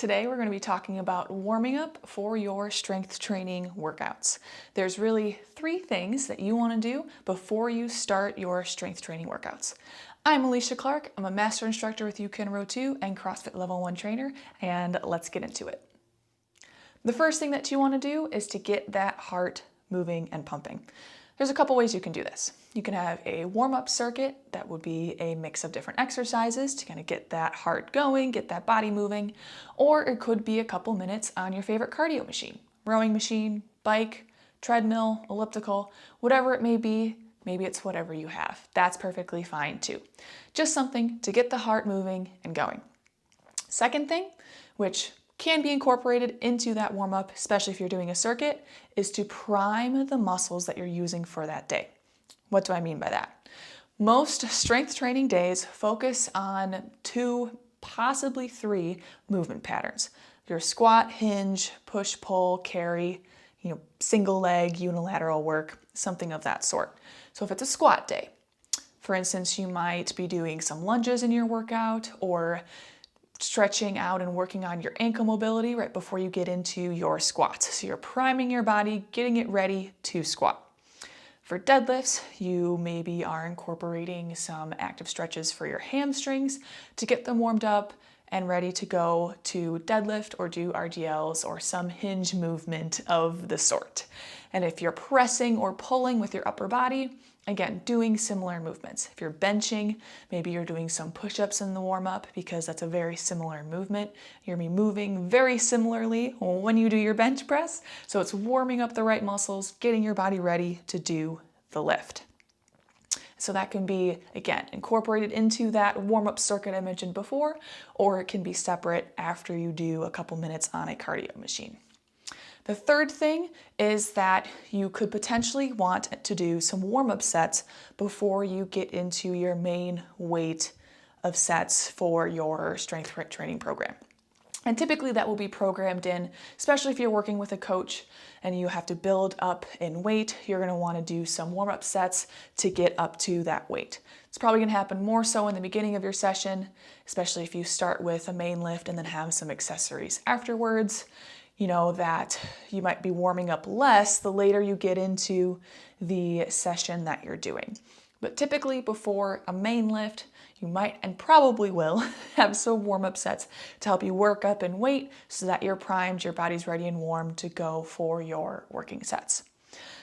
Today we're going to be talking about warming up for your strength training workouts. There's really three things that you want to do before you start your strength training workouts. I'm Alicia Clark. I'm a master instructor with UCAN Row 2 and CrossFit Level 1 trainer, and let's get into it. The first thing that you want to do is to get that heart moving and pumping. There's a couple ways you can do this. You can have a warm-up circuit that would be a mix of different exercises to kind of get that heart going, get that body moving, or it could be a couple minutes on your favorite cardio machine, rowing machine, bike, treadmill, elliptical, whatever it may be. Maybe it's whatever you have. That's perfectly fine too. Just something to get the heart moving and going. Second thing, which can be incorporated into that warm-up, especially if you're doing a circuit, is to prime the muscles that you're using for that day. What do I mean by that? Most strength training days focus on 2, possibly 3 movement patterns. Your squat, hinge, push, pull, carry, single leg, unilateral work, something of that sort. So if it's a squat day, for instance, you might be doing some lunges in your workout or stretching out and working on your ankle mobility right before you get into your squats. So you're priming your body, getting it ready to squat. For deadlifts, you maybe are incorporating some active stretches for your hamstrings to get them warmed up and ready to go to deadlift or do RDLs or some hinge movement of the sort. And if you're pressing or pulling with your upper body, again, doing similar movements. If you're benching, maybe you're doing some push-ups in the warm-up because that's a very similar movement. You're gonna be moving very similarly when you do your bench press. So it's warming up the right muscles, getting your body ready to do the lift. So that can be, again, incorporated into that warm-up circuit I mentioned before, or it can be separate after you do a couple minutes on a cardio machine. The third thing is that you could potentially want to do some warm-up sets before you get into your main weight of sets for your strength training program. And typically that will be programmed in, especially if you're working with a coach and you have to build up in weight, you're gonna wanna do some warm-up sets to get up to that weight. It's probably gonna happen more so in the beginning of your session, especially if you start with a main lift and then have some accessories afterwards. You know that you might be warming up less the later you get into the session that you're doing. But typically before a main lift, you might and probably will have some warm-up sets to help you work up in weight so that you're primed, your body's ready and warm to go for your working sets.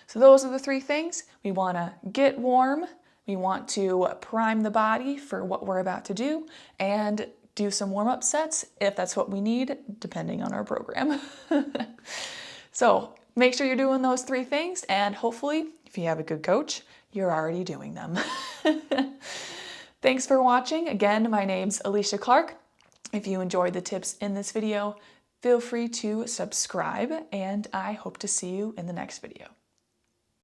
So those are the 3 things. We wanna get warm, we want to prime the body for what we're about to do, and do some warm-up sets if that's what we need, depending on our program. So make sure you're doing those 3 things, and hopefully, if you have a good coach, you're already doing them. Thanks for watching. Again, my name's Alicia Clark. If you enjoyed the tips in this video, feel free to subscribe, and I hope to see you in the next video.